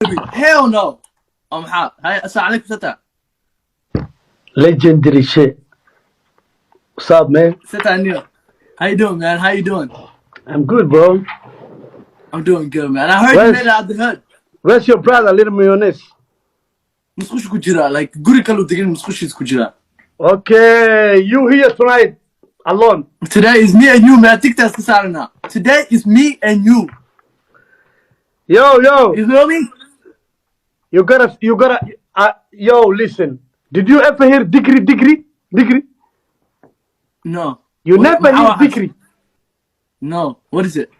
Hell no. Hot. Hi, السلام عليكم ستة. Legendary shit. What's up, man? ستة Neil. How you doing, man? How you doing? I'm good, bro. I'm doing good, man. I heard you made it out the hood. Where's your brother, Little Mayonnaise? مسخوش كجرا. Like guri kalu digin مسخوش كجرا. Okay, you here tonight alone. Today is me and you, man. Think that's the sound now. Today is me and you. Yo, You feel me? you gotta, yo, listen. Did you ever hear degree? No. You never hear degree. No. What is it?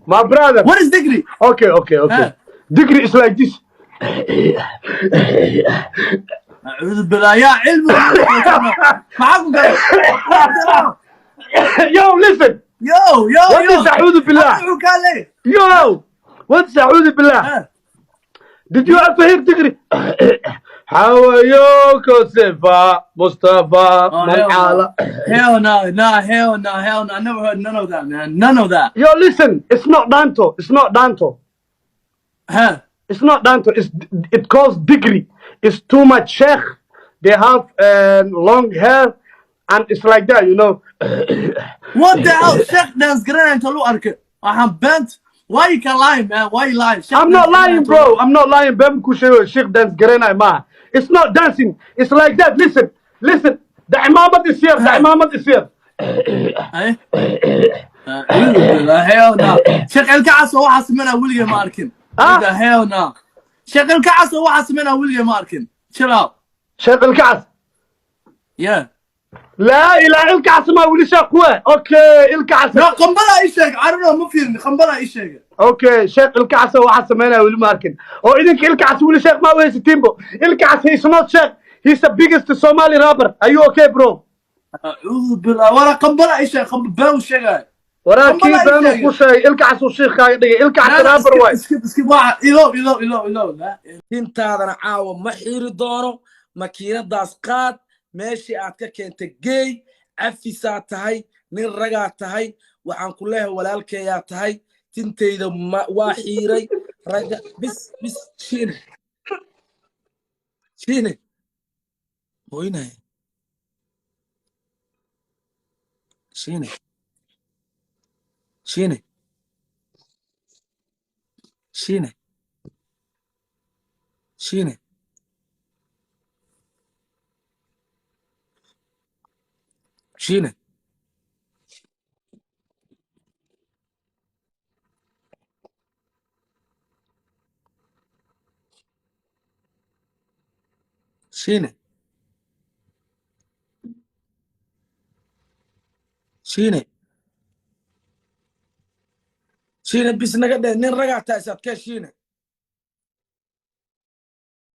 My brother. What is degree? Okay. Huh? Degree is like this. أعوذ بالله يا علم. معاكم قال. Yo, listen. Yo. What is أعوذ بالله? Yo, what's أعوذ بالله? Did you ever hear degree? حوايوك صفا مصطفى منعالة. Hell no. I never heard none of that, man. None of that. Yo, listen, it's not Danto. Huh? It's not Danto. It calls degree. It's too much sheikh. They have long hair, and it's like that, you know. What the hell? Sheikh dance granite to look at it. I have bent. Why you can lie, man? Why you lying? I'm not lying, bro. I'm not lying. Sheikh dance granite, ma. It's not dancing. It's like that. Listen. The imamat is here. Hey? Hell no. Sheikh الكعس هو حاسمنا ويليام ماركن. The hell no. Sheikh الكعس هو حاسمنا ويليام ماركن. Chill out. Sheikh الكعس. Yeah. لا إله الكعس ما ولي شيخ. اوكي الكعس. لا قنبلة اي شيء. I don't know مو فيني قنبلة اي شيء. اوكي شيخ الكعس هو حاسمنا ويلي ماركن. او إذنك الكعس ولي شيخ ما ويسي تيمبو. الكعس he's not شيخ. He's the biggest Somali rapper. Are you okay, bro? أعوذ بالله ولا قنبلة اي شيء. قنبلة وشيء. وراك كيف انا كوشاي الكعس وشيخ هاي الكعس رابر واي اسكب واحد إلو لا intaadana caawa ma xiiri doono makiinadaas qaad meeshii aad ka keentay geey cafisaa tahay nin ragaa tahay waxaan ku leeyahay walaalkeeyaa tahay tintayda waa xiiray raga bis shiine mooynahay shiine shiine bis naga dheh nin ragaa tahay isaad kee shiine